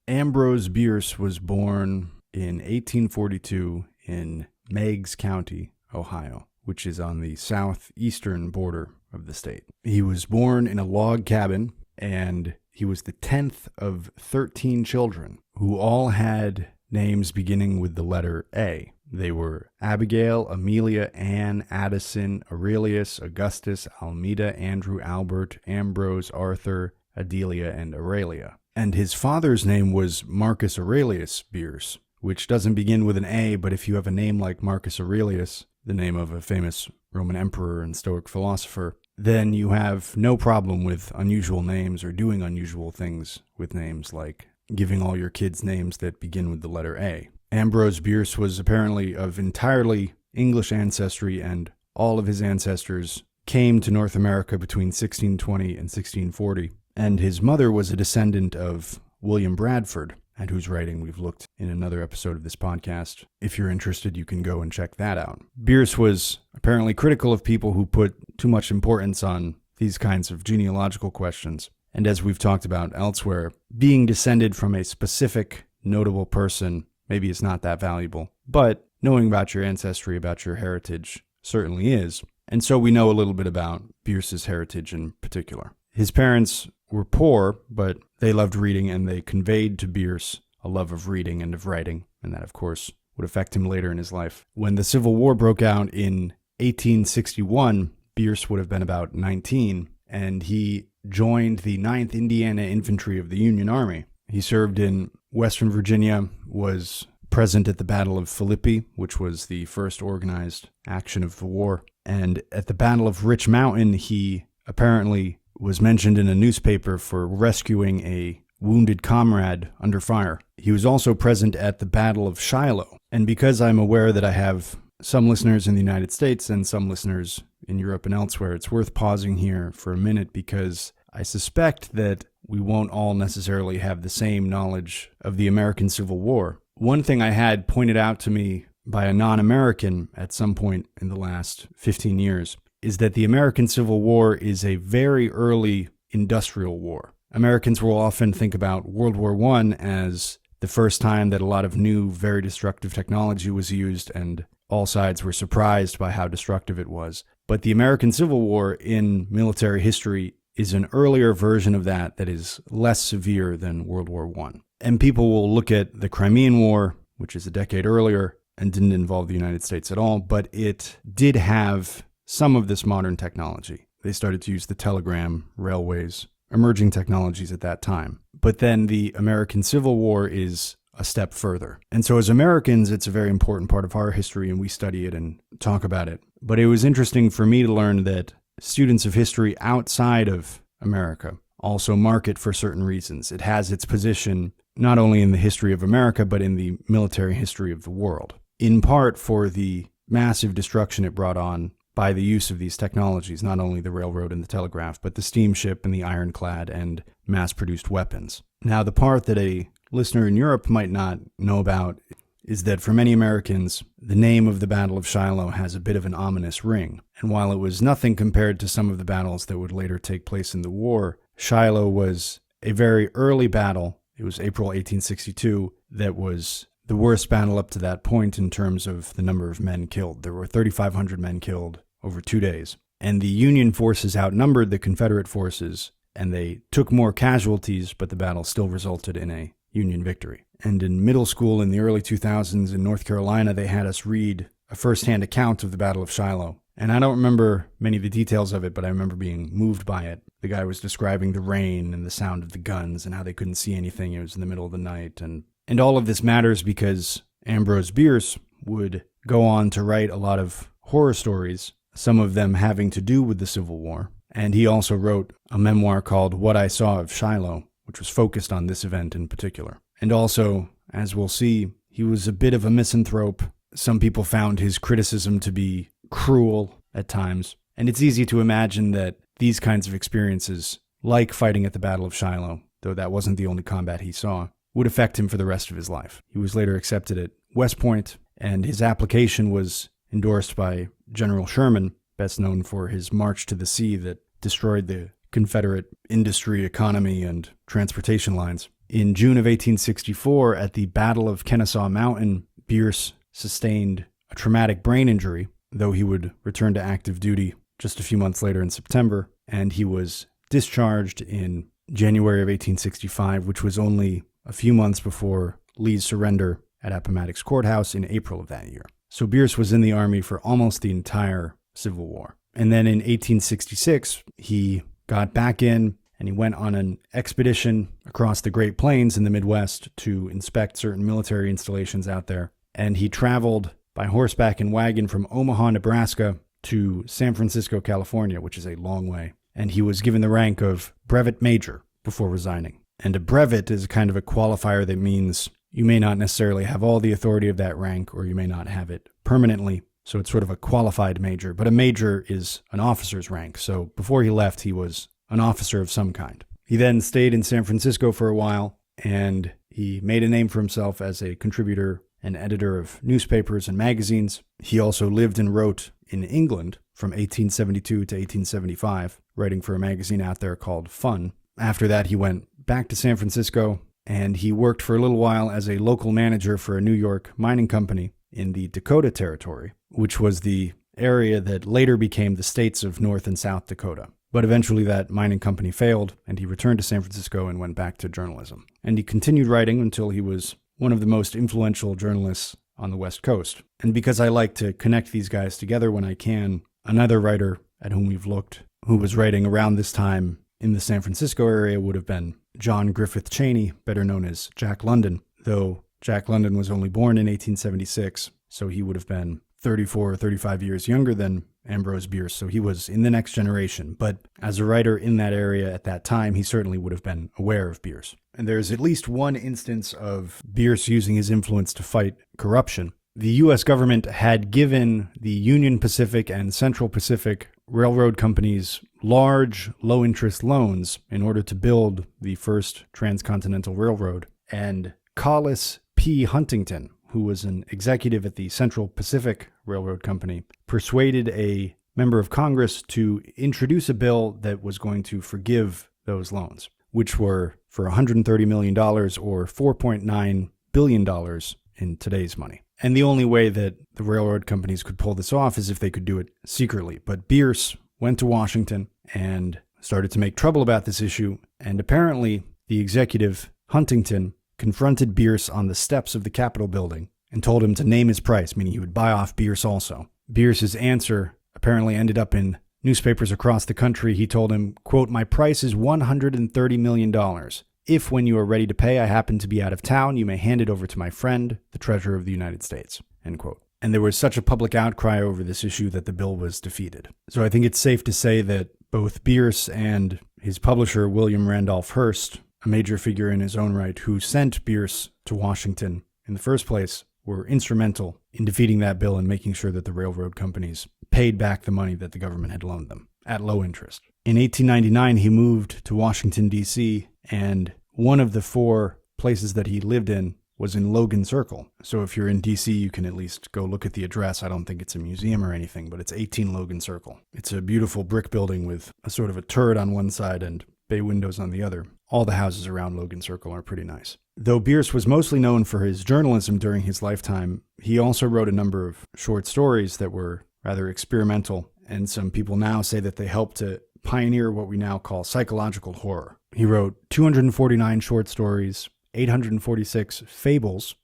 Ambrose Bierce was born in 1842 in Meigs County, Ohio, which is on the southeastern border of the state. He was born in a log cabin, and he was the 10th of 13 children who all had names beginning with the letter A. They were Abigail, Amelia, Anne, Addison, Aurelius, Augustus, Almeda, Andrew, Albert, Ambrose, Arthur, Adelia, and Aurelia. And his father's name was Marcus Aurelius Bierce, which doesn't begin with an A, but if you have a name like Marcus Aurelius, the name of a famous Roman emperor and Stoic philosopher, then you have no problem with unusual names or doing unusual things with names, like giving all your kids names that begin with the letter A. Ambrose Bierce was apparently of entirely English ancestry, and all of his ancestors came to North America between 1620 and 1640. And his mother was a descendant of William Bradford, at whose writing we've looked in another episode of this podcast. If you're interested, you can go and check that out. Bierce was apparently critical of people who put too much importance on these kinds of genealogical questions. And as we've talked about elsewhere, being descended from a specific notable person maybe is not that valuable. But knowing about your ancestry, about your heritage, certainly is. And so we know a little bit about Bierce's heritage in particular. His parents were poor, but they loved reading, and they conveyed to Bierce a love of reading and of writing, and that, of course, would affect him later in his life. When the Civil War broke out in 1861, Bierce would have been about 19, and he joined the 9th Indiana Infantry of the Union Army. He served in Western Virginia, was present at the Battle of Philippi, which was the first organized action of the war, and at the Battle of Rich Mountain, he apparently was mentioned in a newspaper for rescuing a wounded comrade under fire. He was also present at the Battle of Shiloh. And because I'm aware that I have some listeners in the United States and some listeners in Europe and elsewhere, it's worth pausing here for a minute, because I suspect that we won't all necessarily have the same knowledge of the American Civil War. One thing I had pointed out to me by a non-American at some point in the last 15 years is that the American Civil War is a very early industrial war. Americans will often think about World War I as the first time that a lot of new, very destructive technology was used, and all sides were surprised by how destructive it was. But the American Civil War in military history is an earlier version of that is less severe than World War I. And people will look at the Crimean War, which is a decade earlier and didn't involve the United States at all, but it did have some of this modern technology. They started to use the telegram, railways, emerging technologies at that time. But then the American Civil War is a step further. And so as Americans, it's a very important part of our history, and we study it and talk about it. But it was interesting for me to learn that students of history outside of America also mark it for certain reasons. It has its position not only in the history of America, but in the military history of the world, in part for the massive destruction it brought on by the use of these technologies, not only the railroad and the telegraph, but the steamship and the ironclad and mass-produced weapons. Now, the part that a listener in Europe might not know about is that for many Americans, the name of the Battle of Shiloh has a bit of an ominous ring. And while it was nothing compared to some of the battles that would later take place in the war, Shiloh was a very early battle. It was April 1862 that was the worst battle up to that point in terms of the number of men killed. There were 3,500 men killed over 2 days. And the Union forces outnumbered the Confederate forces, and they took more casualties, but the battle still resulted in a Union victory. And in middle school in the early 2000s in North Carolina, they had us read a first-hand account of the Battle of Shiloh. And I don't remember many of the details of it, but I remember being moved by it. The guy was describing the rain and the sound of the guns and how they couldn't see anything. It was in the middle of the night. And all of this matters because Ambrose Bierce would go on to write a lot of horror stories, some of them having to do with the Civil War. And he also wrote a memoir called What I Saw of Shiloh, which was focused on this event in particular. And also, as we'll see, he was a bit of a misanthrope. Some people found his criticism to be cruel at times. And it's easy to imagine that these kinds of experiences, like fighting at the Battle of Shiloh, though that wasn't the only combat he saw, would affect him for the rest of his life. He was later accepted at West Point, and his application was endorsed by General Sherman, best known for his march to the sea that destroyed the Confederate industry, economy, and transportation lines. In June of 1864, at the Battle of Kennesaw Mountain, Bierce sustained a traumatic brain injury, though he would return to active duty just a few months later in September, and he was discharged in January of 1865, which was only a few months before Lee's surrender at Appomattox Courthouse in April of that year. So Bierce was in the Army for almost the entire Civil War. And then in 1866, he got back in and he went on an expedition across the Great Plains in the Midwest to inspect certain military installations out there. And he traveled by horseback and wagon from Omaha, Nebraska to San Francisco, California, which is a long way. And he was given the rank of brevet major before resigning. And a brevet is kind of a qualifier that means you may not necessarily have all the authority of that rank, or you may not have it permanently. So it's sort of a qualified major. But a major is an officer's rank. So before he left, he was an officer of some kind. He then stayed in San Francisco for a while, and he made a name for himself as a contributor and editor of newspapers and magazines. He also lived and wrote in England from 1872 to 1875, writing for a magazine out there called Fun. After that, he went back to San Francisco, and he worked for a little while as a local manager for a New York mining company in the Dakota Territory, which was the area that later became the states of North and South Dakota. But eventually that mining company failed, and he returned to San Francisco and went back to journalism. And he continued writing until he was one of the most influential journalists on the West Coast. And because I like to connect these guys together when I can, another writer at whom we've looked, who was writing around this time in the San Francisco area, would have been John Griffith Cheney, better known as Jack London, though Jack London was only born in 1876, so he would have been 34 or 35 years younger than Ambrose Bierce, so he was in the next generation. But as a writer in that area at that time, he certainly would have been aware of Bierce. And there's at least one instance of Bierce using his influence to fight corruption. The U.S. government had given the Union Pacific and Central Pacific railroad companies large, low-interest loans in order to build the first transcontinental railroad. And Collis P. Huntington, who was an executive at the Central Pacific Railroad Company, persuaded a member of Congress to introduce a bill that was going to forgive those loans, which were for $130 million or $4.9 billion in today's money. And the only way that the railroad companies could pull this off is if they could do it secretly. But Bierce went to Washington and started to make trouble about this issue. And apparently the executive, Huntington, confronted Bierce on the steps of the Capitol building and told him to name his price, meaning he would buy off Bierce also. Bierce's answer apparently ended up in newspapers across the country. He told him, quote, "My price is $130 million. If, when you are ready to pay, I happen to be out of town, you may hand it over to my friend, the Treasurer of the United States," end quote. And there was such a public outcry over this issue that the bill was defeated. So I think it's safe to say that both Bierce and his publisher, William Randolph Hearst, a major figure in his own right, who sent Bierce to Washington in the first place, were instrumental in defeating that bill and making sure that the railroad companies paid back the money that the government had loaned them at low interest. In 1899, he moved to Washington, D.C., and one of the 4 places that he lived in was in Logan Circle. So if you're in D.C., you can at least go look at the address. I don't think it's a museum or anything, but it's 18 Logan Circle. It's a beautiful brick building with a sort of a turret on one side and bay windows on the other. All the houses around Logan Circle are pretty nice. Though Bierce was mostly known for his journalism during his lifetime, he also wrote a number of short stories that were rather experimental, and some people now say that they helped to pioneer what we now call psychological horror. He wrote 249 short stories, 846 fables,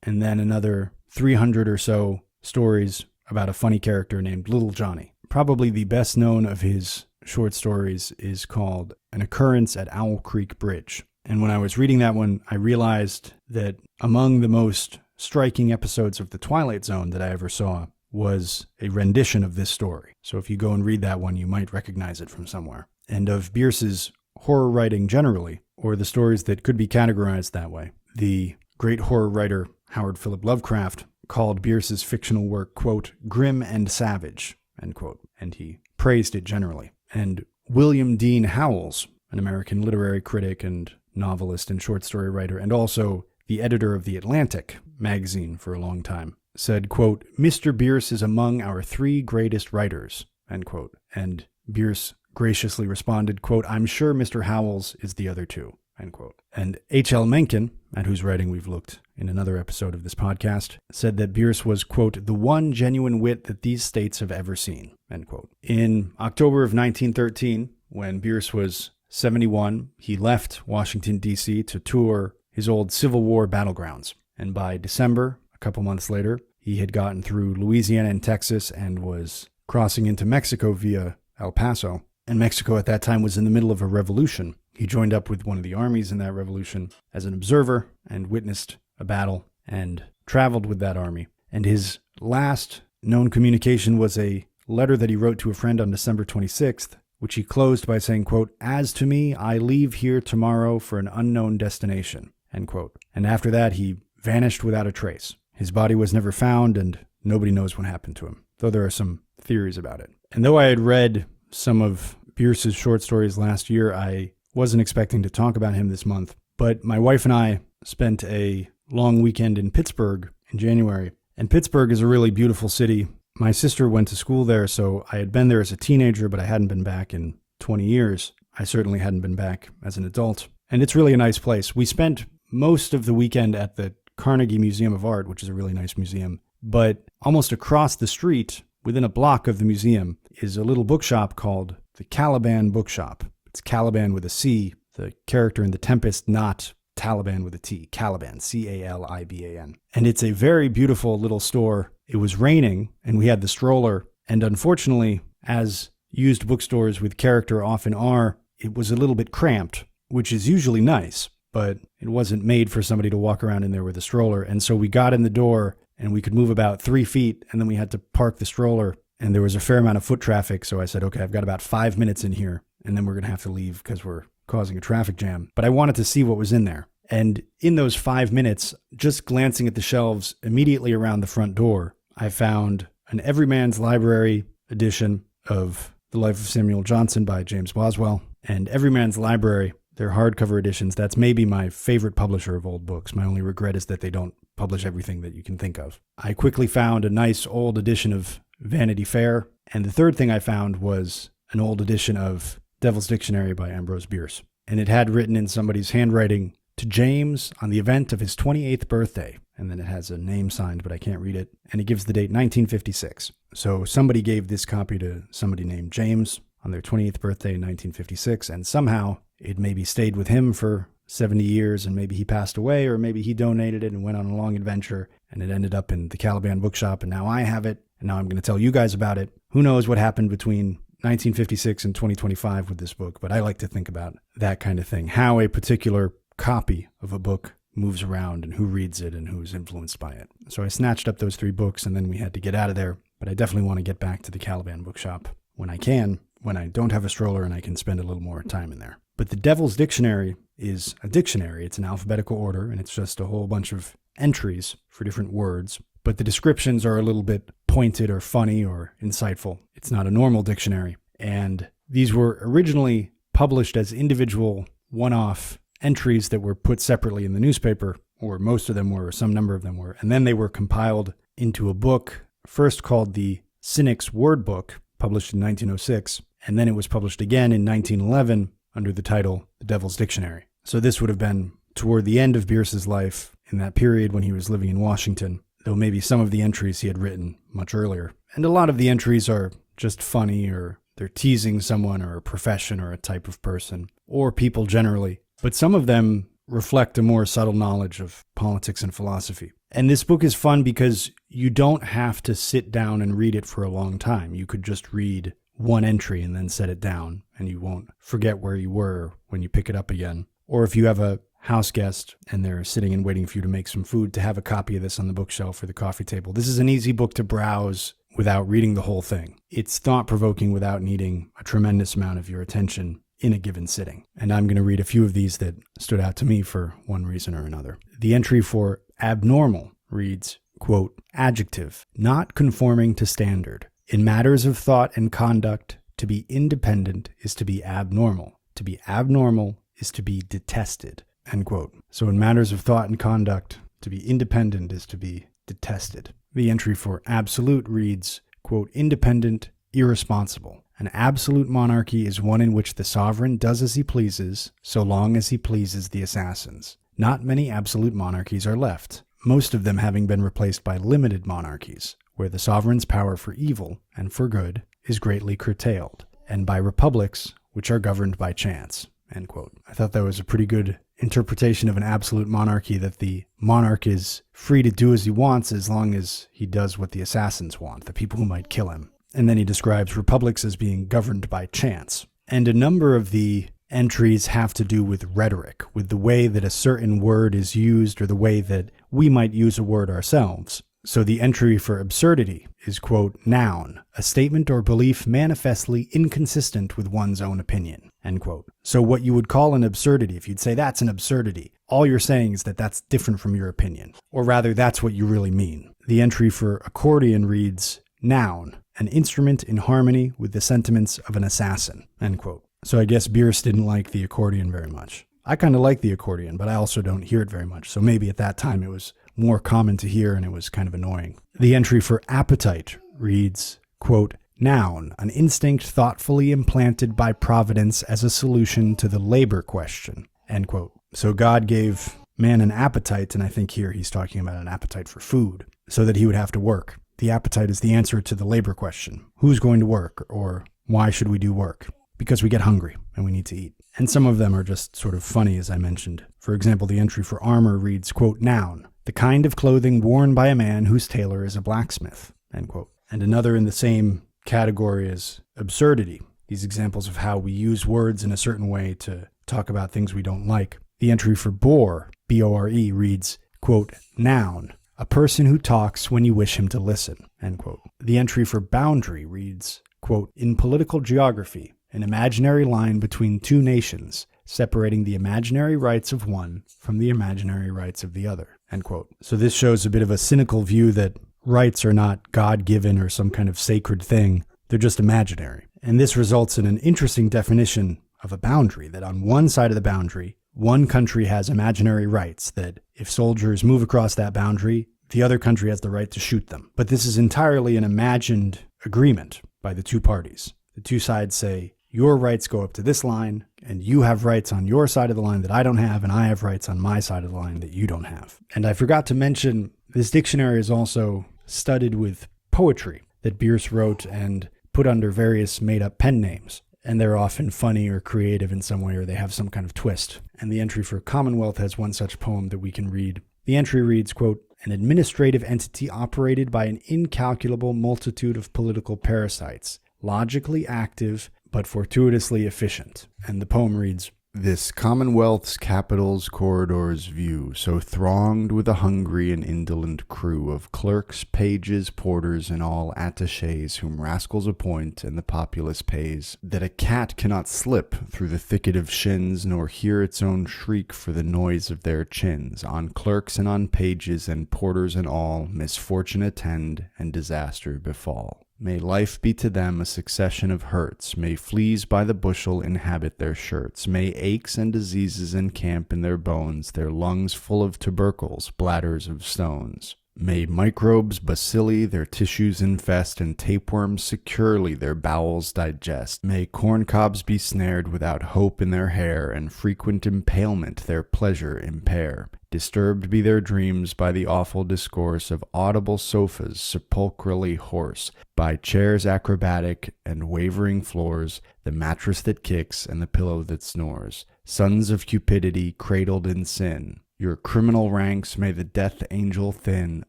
and then another 300 or so stories about a funny character named Little Johnny. Probably the best known of his short stories is called An Occurrence at Owl Creek Bridge. And when I was reading that one, I realized that among the most striking episodes of The Twilight Zone that I ever saw was a rendition of this story. So if you go and read that one, you might recognize it from somewhere. And of Bierce's horror writing generally, or the stories that could be categorized that way, the great horror writer Howard Philip Lovecraft called Bierce's fictional work, quote, "grim and savage," end quote, and he praised it generally. And William Dean Howells, an American literary critic and novelist and short story writer, and also the editor of The Atlantic magazine for a long time, said, quote, "Mr. Bierce is among our 3 greatest writers," end quote. And Bierce graciously responded, quote, "I'm sure Mr. Howells is the other 2, end quote. And H.L. Mencken, at whose writing we've looked in another episode of this podcast, said that Bierce was, quote, the one genuine wit that these states have ever seen, end quote. In October of 1913, when Bierce was 71, he left Washington, D.C. to tour his old Civil War battlegrounds. And by December, a couple months later, he had gotten through Louisiana and Texas and was crossing into Mexico via El Paso. And Mexico at that time was in the middle of a revolution. He joined up with one of the armies in that revolution as an observer and witnessed a battle and traveled with that army. And his last known communication was a letter that he wrote to a friend on December 26th, which he closed by saying, quote, as to me, I leave here tomorrow for an unknown destination, end quote. And after that, he vanished without a trace. His body was never found, and nobody knows what happened to him, though there are some theories about it. And though I had read some of Bierce's short stories last year, I wasn't expecting to talk about him this month. But my wife and I spent a long weekend in Pittsburgh in January. And Pittsburgh is a really beautiful city. My sister went to school there, so I had been there as a teenager, but I hadn't been back in 20 years. I certainly hadn't been back as an adult. And it's really a nice place. We spent most of the weekend at the Carnegie Museum of Art, which is a really nice museum. But almost across the street, within a block of the museum, is a little bookshop called the Caliban Bookshop. It's Caliban with a C, the character in The Tempest, not Taliban with a T. Caliban, C-A-L-I-B-A-N. And it's a very beautiful little store. It was raining, and we had the stroller. And unfortunately, as used bookstores with character often are, it was a little bit cramped, which is usually nice, but it wasn't made for somebody to walk around in there with a stroller. And so we got in the door, and we could move about 3 feet, and then we had to park the stroller. And there was a fair amount of foot traffic, so I said, okay, I've got about 5 minutes in here, and then we're going to have to leave because we're causing a traffic jam. But I wanted to see what was in there. And in those 5 minutes, just glancing at the shelves immediately around the front door, I found an Everyman's Library edition of The Life of Samuel Johnson by James Boswell, and Everyman's Library, their hardcover editions. That's maybe my favorite publisher of old books. My only regret is that they don't publish everything that you can think of. I quickly found a nice old edition of Vanity Fair, and the third thing I found was an old edition of Devil's Dictionary by Ambrose Bierce. And it had written in somebody's handwriting, to James on the event of his 28th birthday. And then it has a name signed, but I can't read it. And it gives the date 1956. So somebody gave this copy to somebody named James on their 28th birthday in 1956. And somehow it maybe stayed with him for 70 years, and maybe he passed away, or maybe he donated it and went on a long adventure, and it ended up in the Caliban Bookshop, and now I have it, and now I'm going to tell you guys about it. Who knows what happened between 1956 and 2025 with this book, but I like to think about that kind of thing, how a particular copy of a book moves around and who reads it and who's influenced by it. So I snatched up those 3 books, and then we had to get out of there, but I definitely want to get back to the Caliban Bookshop when I can, when I don't have a stroller and I can spend a little more time in there. But the Devil's Dictionary is a dictionary. It's in alphabetical order, and it's just a whole bunch of entries for different words. But the descriptions are a little bit pointed or funny or insightful. It's not a normal dictionary. And these were originally published as individual one-off entries that were put separately in the newspaper, or most of them were, or some number of them were. And then they were compiled into a book, first called the Cynic's Word Book, published in 1906. And then it was published again in 1911 under the title The Devil's Dictionary. So this would have been toward the end of Bierce's life, in that period when he was living in Washington, though maybe some of the entries he had written much earlier. And a lot of the entries are just funny, or they're teasing someone or a profession or a type of person, or people generally. But some of them reflect a more subtle knowledge of politics and philosophy. And this book is fun because you don't have to sit down and read it for a long time. You could just read one entry and then set it down, and you won't forget where you were when you pick it up again. Or if you have a house guest and they're sitting and waiting for you to make some food, to have a copy of this on the bookshelf or the coffee table. This is an easy book to browse without reading the whole thing. It's thought-provoking without needing a tremendous amount of your attention in a given sitting. And I'm going to read a few of these that stood out to me for one reason or another. The entry for abnormal reads, quote, adjective, not conforming to standard. In matters of thought and conduct, to be independent is to be abnormal. To be abnormal is to be detested, end quote. So in matters of thought and conduct, to be independent is to be detested. The entry for absolute reads, quote, independent, irresponsible. An absolute monarchy is one in which the sovereign does as he pleases, so long as he pleases the assassins. Not many absolute monarchies are left, most of them having been replaced by limited monarchies, where the sovereign's power for evil and for good is greatly curtailed, and by republics, which are governed by chance." End quote. I thought that was a pretty good interpretation of an absolute monarchy, that the monarch is free to do as he wants as long as he does what the assassins want, the people who might kill him. And then he describes republics as being governed by chance. And a number of the entries have to do with rhetoric, with the way that a certain word is used or the way that we might use a word ourselves. So the entry for absurdity is, quote, "Noun, a statement or belief manifestly inconsistent with one's own opinion," end quote. So what you would call an absurdity, if you'd say that's an absurdity, all you're saying is that that's different from your opinion. Or rather, that's what you really mean. The entry for accordion reads, "Noun, an instrument in harmony with the sentiments of an assassin," end quote. So I guess Bierce didn't like the accordion very much. I kind of like the accordion, but I also don't hear it very much. So maybe at that time it was more common to hear and it was kind of annoying. The entry for appetite reads, quote, "Noun, an instinct thoughtfully implanted by providence as a solution to the labor question," end quote. So God gave man an appetite, and I think here he's talking about an appetite for food, so that he would have to work. The appetite is the answer to the labor question. Who's going to work, or why should we do work? Because we get hungry and we need to eat. And some of them are just sort of funny, as I mentioned. For example, the entry for armor reads, quote, "Noun, the kind of clothing worn by a man whose tailor is a blacksmith," end quote. And another in the same category is absurdity. These examples of how we use words in a certain way to talk about things we don't like. The entry for bore, B-O-R-E, reads, quote, "Noun, a person who talks when you wish him to listen," end quote. The entry for boundary reads, quote, "In political geography, an imaginary line between two nations, separating the imaginary rights of one from the imaginary rights of the other," end quote. So this shows a bit of a cynical view that rights are not God-given or some kind of sacred thing. They're just imaginary. And this results in an interesting definition of a boundary, that on one side of the boundary, one country has imaginary rights, that if soldiers move across that boundary, the other country has the right to shoot them. But this is entirely an imagined agreement by the two parties. The two sides say, your rights go up to this line, and you have rights on your side of the line that I don't have, and I have rights on my side of the line that you don't have. And I forgot to mention, this dictionary is also studded with poetry that Bierce wrote and put under various made-up pen names. And they're often funny or creative in some way, or they have some kind of twist. And the entry for Commonwealth has one such poem that we can read. The entry reads, quote, "An administrative entity operated by an incalculable multitude of political parasites, logically active, but fortuitously efficient." And the poem reads, "This Commonwealth's capitol's corridors view, so thronged with a hungry and indolent crew of clerks, pages, porters, and all attachés whom rascals appoint and the populace pays, that a cat cannot slip through the thicket of shins, nor hear its own shriek for the noise of their chins. On clerks and on pages and porters and all, misfortune attend and disaster befall. May life be to them a succession of hurts. May fleas by the bushel inhabit their shirts. May aches and diseases encamp in their bones, their lungs full of tubercles, bladders of stones. May microbes, bacilli, their tissues infest, and tapeworms securely their bowels digest. May corncobs be snared without hope in their hair, and frequent impalement their pleasure impair. Disturbed be their dreams by the awful discourse of audible sofas sepulchrally hoarse, by chairs acrobatic and wavering floors, the mattress that kicks and the pillow that snores. Sons of cupidity cradled in sin, your criminal ranks may the death angel thin,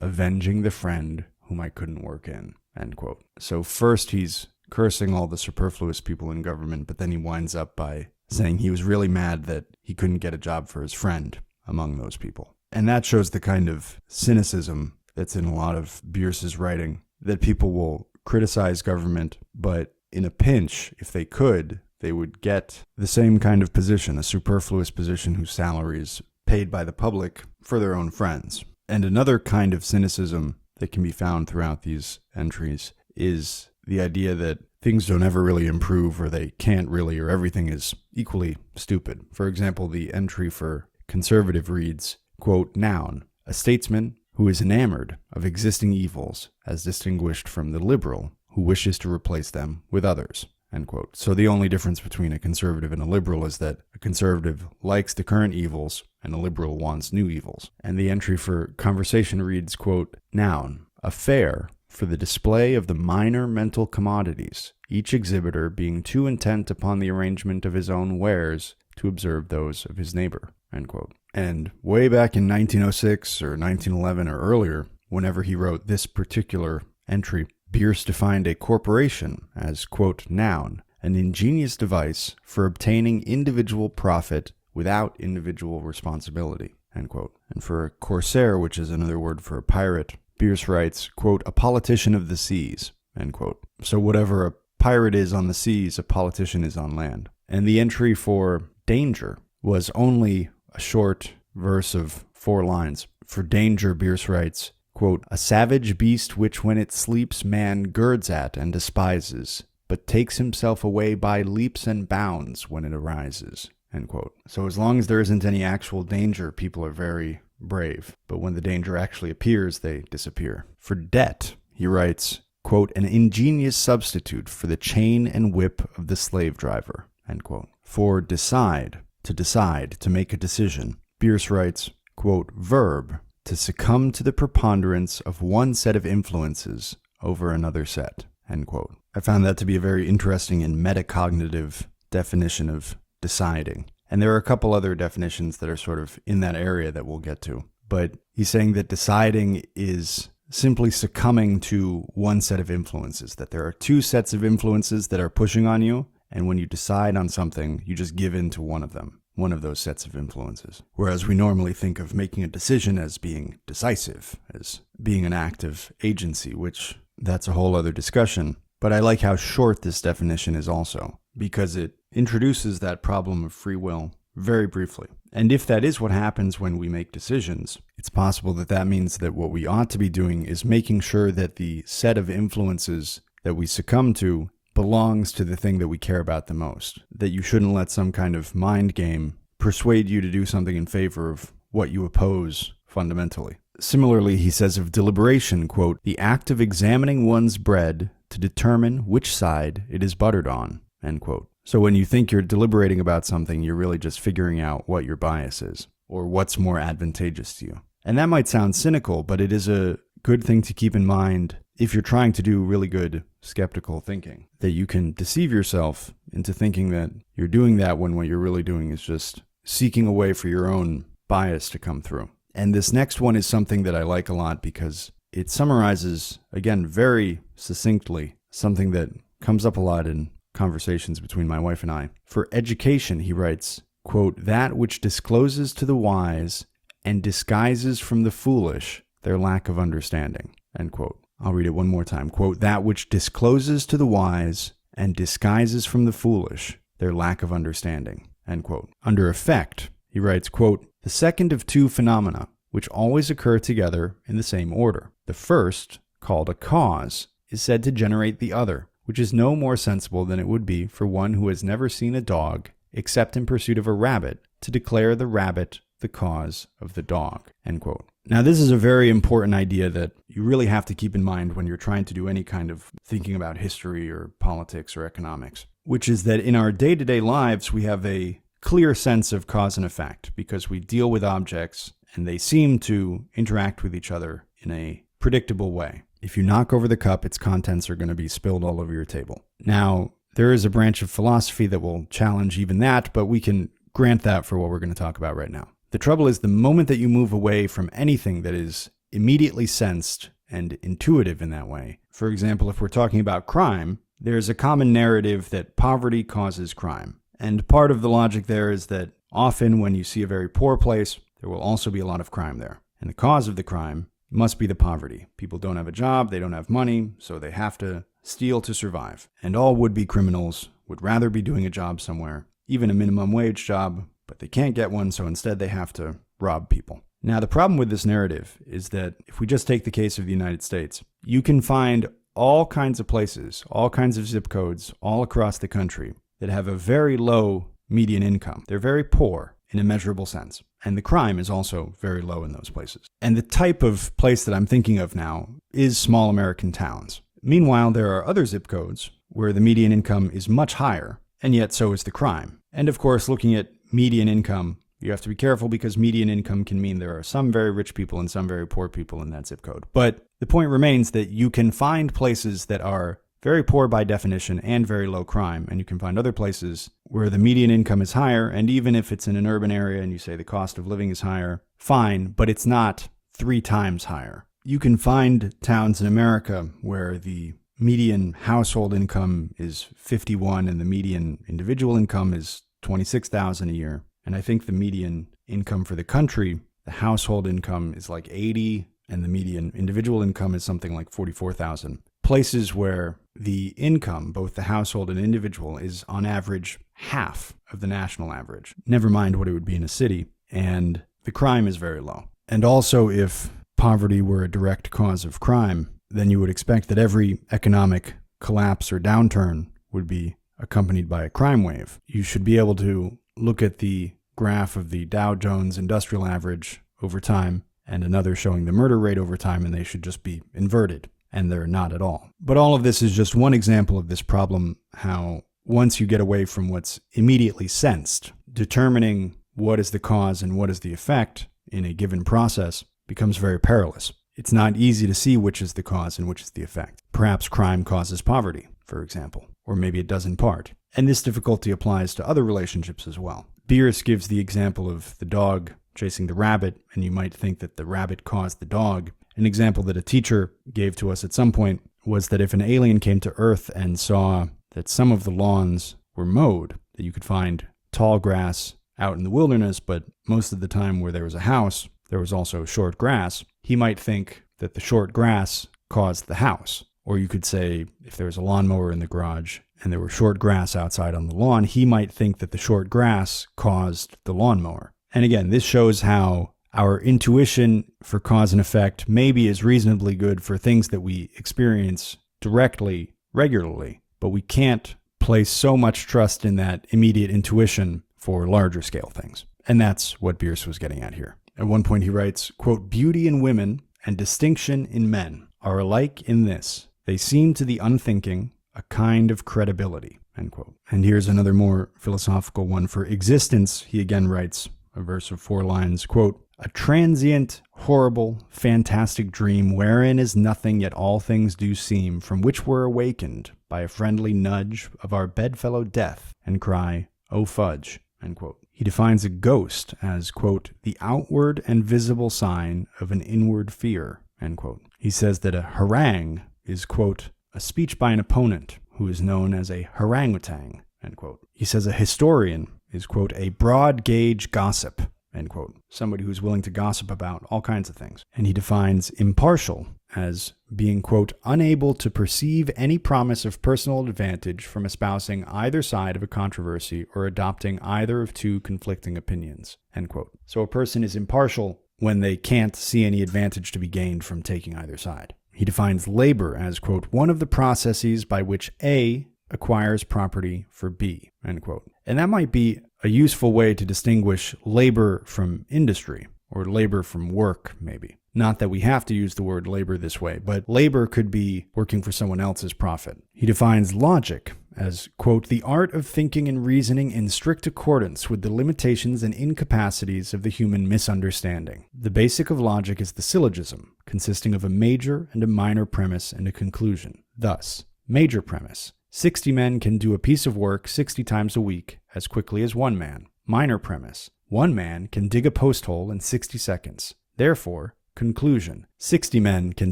avenging the friend whom I couldn't work in." End quote. So first he's cursing all the superfluous people in government, but then he winds up by saying he was really mad that he couldn't get a job for his friend among those people. And that shows the kind of cynicism that's in a lot of Bierce's writing, that people will criticize government, but in a pinch, if they could, they would get the same kind of position, a superfluous position whose salary is paid by the public for their own friends. And another kind of cynicism that can be found throughout these entries is the idea that things don't ever really improve, or they can't really, or everything is equally stupid. For example, the entry for conservative reads, quote, "Noun, a statesman who is enamored of existing evils as distinguished from the liberal who wishes to replace them with others," end quote. So the only difference between a conservative and a liberal is that a conservative likes the current evils and a liberal wants new evils. And the entry for conversation reads, quote, noun, a fair for the display of the minor mental commodities, each exhibitor being too intent upon the arrangement of his own wares to observe those of his neighbor, end quote. And way back in 1906 or 1911 or earlier, whenever he wrote this particular entry, Bierce defined a corporation as, quote, noun, an ingenious device for obtaining individual profit without individual responsibility, end quote. And for a Corsair, which is another word for a pirate, Bierce writes, quote, a politician of the seas, end quote. So whatever a pirate is on the seas, a politician is on land. And the entry for danger was only a short verse of 4 lines. For danger, Bierce writes, quote, a savage beast which when it sleeps man girds at and despises, but takes himself away by leaps and bounds when it arises, end quote. So as long as there isn't any actual danger, people are very brave. But when the danger actually appears, they disappear. For debt, he writes, quote, an ingenious substitute for the chain and whip of the slave driver, end quote. For decide, to make a decision, Bierce writes, quote, verb, to succumb to the preponderance of one set of influences over another set, end quote. I found that to be a very interesting and metacognitive definition of deciding. And there are a couple other definitions that are sort of in that area that we'll get to. But he's saying that deciding is simply succumbing to one set of influences, that there are 2 sets of influences that are pushing on you, and when you decide on something, you just give in to one of them, one of those sets of influences. Whereas we normally think of making a decision as being decisive, as being an act of agency, which that's a whole other discussion. But I like how short this definition is also, because it introduces that problem of free will very briefly. And if that is what happens when we make decisions, it's possible that that means that what we ought to be doing is making sure that the set of influences that we succumb to belongs to the thing that we care about the most. That you shouldn't let some kind of mind game persuade you to do something in favor of what you oppose fundamentally. Similarly, he says of deliberation, quote, the act of examining one's bread to determine which side it is buttered on, end quote. So when you think you're deliberating about something, you're really just figuring out what your bias is, or what's more advantageous to you. And that might sound cynical, but it is a good thing to keep in mind if you're trying to do really good skeptical thinking, that you can deceive yourself into thinking that you're doing that when what you're really doing is just seeking a way for your own bias to come through. And this next one is something that I like a lot because it summarizes, again, very succinctly, something that comes up a lot in conversations between my wife and I. For education, he writes, quote, that which discloses to the wise and disguises from the foolish their lack of understanding, end quote. I'll read it one more time. Quote, that which discloses to the wise and disguises from the foolish their lack of understanding, end quote. Under effect, he writes, quote, the second of 2 phenomena, which always occur together in the same order. The first, called a cause, is said to generate the other, which is no more sensible than it would be for one who has never seen a dog, except in pursuit of a rabbit, to declare the rabbit the cause of the dog, end quote. Now, this is a very important idea that you really have to keep in mind when you're trying to do any kind of thinking about history or politics or economics, which is that in our day-to-day lives, we have a clear sense of cause and effect because we deal with objects and they seem to interact with each other in a predictable way. If you knock over the cup, its contents are going to be spilled all over your table. Now, there is a branch of philosophy that will challenge even that, but we can grant that for what we're going to talk about right now. The trouble is the moment that you move away from anything that is immediately sensed and intuitive in that way. For example, if we're talking about crime, there's a common narrative that poverty causes crime. And part of the logic there is that often when you see a very poor place, there will also be a lot of crime there. And the cause of the crime must be the poverty. People don't have a job, they don't have money, so they have to steal to survive. And all would-be criminals would rather be doing a job somewhere, even a minimum wage job, but they can't get one, so instead they have to rob people. Now, the problem with this narrative is that if we just take the case of the United States, you can find all kinds of places, all kinds of zip codes all across the country that have a very low median income. They're very poor in a measurable sense. And the crime is also very low in those places. And the type of place that I'm thinking of now is small American towns. Meanwhile, there are other zip codes where the median income is much higher, and yet so is the crime. And of course, looking at median income, you have to be careful because median income can mean there are some very rich people and some very poor people in that zip code. But the point remains that you can find places that are very poor by definition and very low crime, and you can find other places where the median income is higher, and even if it's in an urban area and you say the cost of living is higher, fine, but it's not 3 times higher. You can find towns in America where the median household income is 51 and the median individual income is 26,000 a year. And I think the median income for the country, the household income is like 80 and the median individual income is something like 44,000. Places where the income, both the household and individual, is on average half of the national average. Never mind what it would be in a city. And the crime is very low. And also, if poverty were a direct cause of crime, then you would expect that every economic collapse or downturn would be accompanied by a crime wave. You should be able to look at the graph of the Dow Jones Industrial Average over time and another showing the murder rate over time, and they should just be inverted, and they're not at all. But all of this is just one example of this problem, how once you get away from what's immediately sensed, determining what is the cause and what is the effect in a given process becomes very perilous. It's not easy to see which is the cause and which is the effect. Perhaps crime causes poverty, for example, or maybe it does in part. And this difficulty applies to other relationships as well. Bierce gives the example of the dog chasing the rabbit, and you might think that the rabbit caused the dog. An example that a teacher gave to us at some point was that if an alien came to Earth and saw that some of the lawns were mowed, that you could find tall grass out in the wilderness, but most of the time where there was a house, there was also short grass, he might think that the short grass caused the house. Or you could say, if there was a lawnmower in the garage and there were short grass outside on the lawn, he might think that the short grass caused the lawnmower. And again, this shows how our intuition for cause and effect maybe is reasonably good for things that we experience directly, regularly, but we can't place so much trust in that immediate intuition for larger scale things. And that's what Bierce was getting at here. At one point he writes, quote, "Beauty in women and distinction in men are alike in this. They seem to the unthinking a kind of credibility," end quote. And here's another more philosophical one. For existence, he again writes a verse of 4 lines, quote, "A transient, horrible, fantastic dream, wherein is nothing, yet all things do seem, from which we're awakened by a friendly nudge of our bedfellow death, and cry, 'Oh fudge,'" end quote. He defines a ghost as, quote, "the outward and visible sign of an inward fear," end quote. He says that a harangue is, quote, "a speech by an opponent who is known as a harangutan," end quote. He says a historian is, quote, "a broad gauge gossip," end quote. Somebody who's willing to gossip about all kinds of things. And he defines impartial as being, quote, "unable to perceive any promise of personal advantage from espousing either side of a controversy or adopting either of 2 conflicting opinions," end quote. So a person is impartial when they can't see any advantage to be gained from taking either side. He defines labor as, quote, "one of the processes by which A acquires property for B," end quote. And that might be a useful way to distinguish labor from industry, or labor from work, maybe. Not that we have to use the word labor this way, but labor could be working for someone else's profit. He defines logic as, quote, "the art of thinking and reasoning in strict accordance with the limitations and incapacities of the human misunderstanding. The basic of logic is the syllogism, consisting of a major and a minor premise and a conclusion. Thus, major premise, 60 men can do a piece of work 60 times a week as quickly as 1 man. Minor premise, 1 man can dig a post hole in 60 seconds. Therefore, conclusion, 60 men can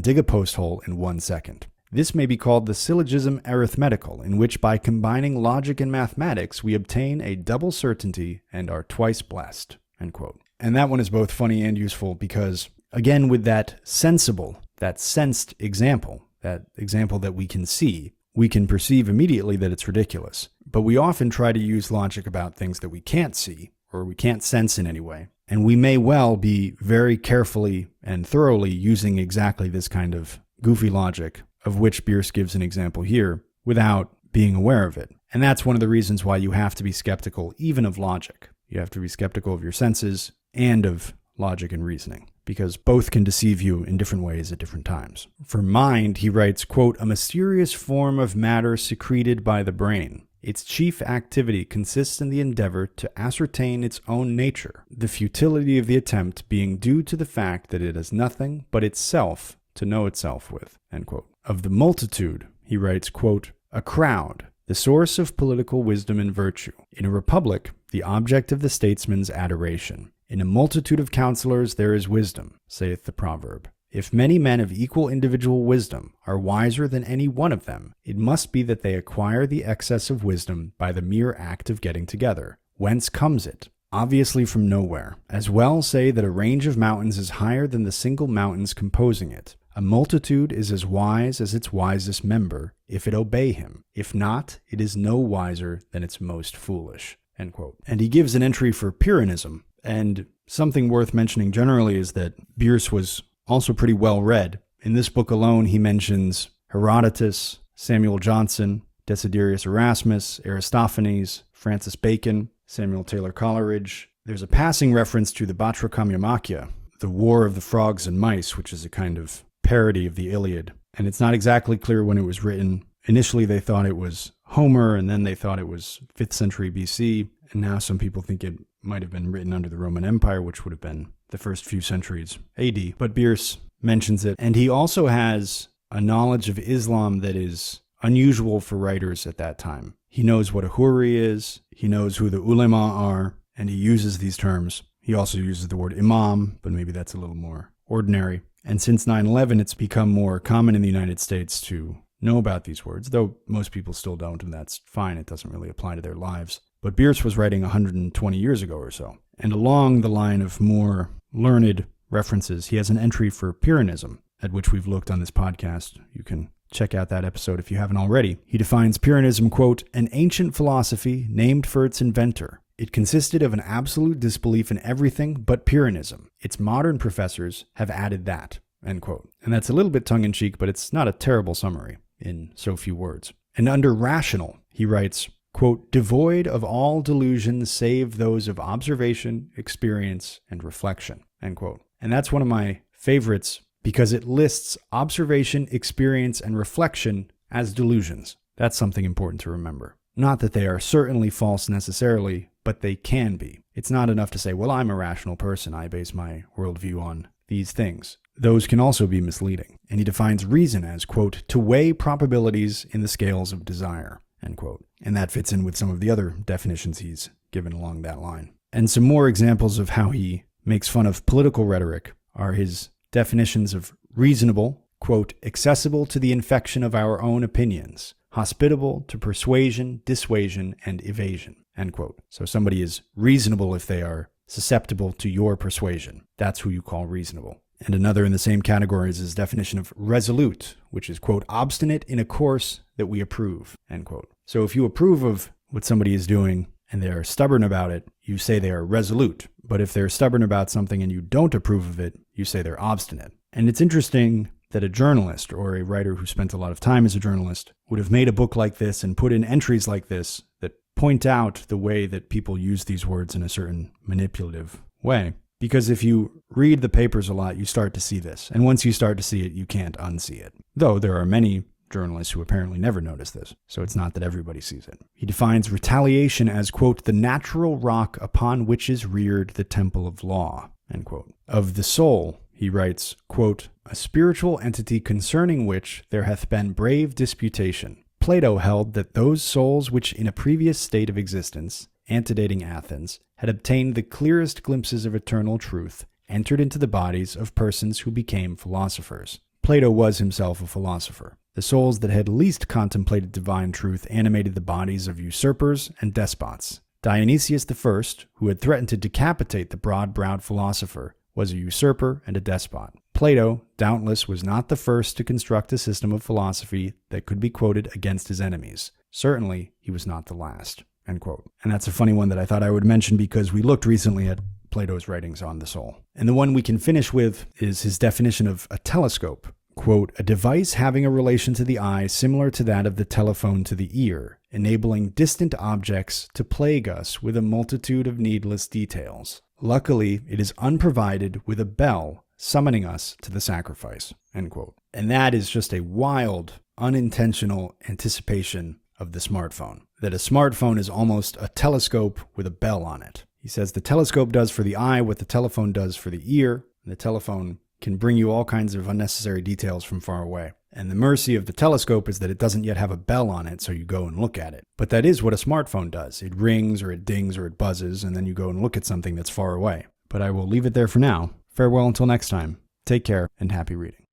dig a post hole in 1 second. This may be called the syllogism arithmetical, in which by combining logic and mathematics, we obtain a double certainty and are twice blessed," end quote. And that one is both funny and useful because, again, with that sensible, that sensed example, that example that we can see, we can perceive immediately that it's ridiculous. But we often try to use logic about things that we can't see or we can't sense in any way. And we may well be very carefully and thoroughly using exactly this kind of goofy logic, of which Bierce gives an example here, without being aware of it. And that's one of the reasons why you have to be skeptical even of logic. You have to be skeptical of your senses and of logic and reasoning, because both can deceive you in different ways at different times. For mind, he writes, quote, a mysterious form of matter secreted by the brain. Its chief activity consists in the endeavor to ascertain its own nature, the futility of the attempt being due to the fact that it has nothing but itself to know itself with, end quote. Of the multitude, he writes, quote, a crowd, the source of political wisdom and virtue. In a republic, the object of the statesman's adoration. In a multitude of counselors there is wisdom, saith the proverb. If many men of equal individual wisdom are wiser than any one of them, it must be that they acquire the excess of wisdom by the mere act of getting together. Whence comes it? Obviously from nowhere. As well say that a range of mountains is higher than the single mountains composing it. A multitude is as wise as its wisest member, if it obey him. If not, it is no wiser than its most foolish. End quote. And he gives an entry for Pyrrhonism. And something worth mentioning generally is that Bierce was also pretty well read. In this book alone, he mentions Herodotus, Samuel Johnson, Desiderius Erasmus, Aristophanes, Francis Bacon, Samuel Taylor Coleridge. There's a passing reference to the Batrakamyamachia, the War of the Frogs and Mice, which is a kind of parody of the Iliad. And it's not exactly clear when it was written. Initially, they thought it was Homer, and then they thought it was 5th century BC. And now some people think it might have been written under the Roman Empire, which would have been the first few centuries AD. But Bierce mentions it. And he also has a knowledge of Islam that is unusual for writers at that time. He knows what a Huri is. He knows who the ulema are. And he uses these terms. He also uses the word imam, but maybe that's a little more ordinary. And since 9/11, it's become more common in the United States to know about these words, though most people still don't, and that's fine. It doesn't really apply to their lives. But Bierce was writing 120 years ago or so. And along the line of more learned references, he has an entry for Pyrrhonism, at which we've looked on this podcast. You can check out that episode if you haven't already. He defines Pyrrhonism, quote, an ancient philosophy named for its inventor. It consisted of an absolute disbelief in everything but Pyrrhonism. Its modern professors have added that, end quote. And that's a little bit tongue-in-cheek, but it's not a terrible summary in so few words. And under rational, he writes, quote, devoid of all delusions save those of observation, experience, and reflection, end quote. And that's one of my favorites because it lists observation, experience, and reflection as delusions. That's something important to remember. Not that they are certainly false necessarily, but they can be. It's not enough to say, well, I'm a rational person. I base my worldview on these things. Those can also be misleading. And he defines reason as, quote, to weigh probabilities in the scales of desire, end quote. And that fits in with some of the other definitions he's given along that line. And some more examples of how he makes fun of political rhetoric are his definitions of reasonable, quote, accessible to the infection of our own opinions, hospitable to persuasion, dissuasion, and evasion, end quote. So somebody is reasonable if they are susceptible to your persuasion. That's who you call reasonable. And another in the same category is his definition of resolute, which is, quote, obstinate in a course that we approve, end quote. So if you approve of what somebody is doing and they're stubborn about it, you say they are resolute. But if they're stubborn about something and you don't approve of it, you say they're obstinate. And it's interesting that a journalist or a writer who spent a lot of time as a journalist would have made a book like this and put in entries like this that point out the way that people use these words in a certain manipulative way. Because if you read the papers a lot, you start to see this. And once you start to see it, you can't unsee it. Though there are many journalists who apparently never notice this, so it's not that everybody sees it. He defines retaliation as, quote, the natural rock upon which is reared the temple of law, end quote. Of the soul, he writes, quote, a spiritual entity concerning which there hath been brave disputation. Plato held that those souls which in a previous state of existence, antedating Athens, had obtained the clearest glimpses of eternal truth, entered into the bodies of persons who became philosophers. Plato was himself a philosopher. The souls that had least contemplated divine truth animated the bodies of usurpers and despots. Dionysius I, who had threatened to decapitate the broad-browed philosopher, was a usurper and a despot. Plato, doubtless, was not the first to construct a system of philosophy that could be quoted against his enemies. Certainly, he was not the last, end quote. And that's a funny one that I thought I would mention because we looked recently at Plato's writings on the soul. And the one we can finish with is his definition of a telescope. Quote, a device having a relation to the eye similar to that of the telephone to the ear, enabling distant objects to plague us with a multitude of needless details, Luckily, it is unprovided with a bell summoning us to the sacrifice, end quote. And that is just a wild, unintentional anticipation of the smartphone. That a smartphone is almost a telescope with a bell on it. He says the telescope does for the eye what the telephone does for the ear. The telephone can bring you all kinds of unnecessary details from far away. And the mercy of the telescope is that it doesn't yet have a bell on it, so you go and look at it. But that is what a smartphone does. It rings or it dings or it buzzes, and then you go and look at something that's far away. But I will leave it there for now. Farewell until next time. Take care and happy reading.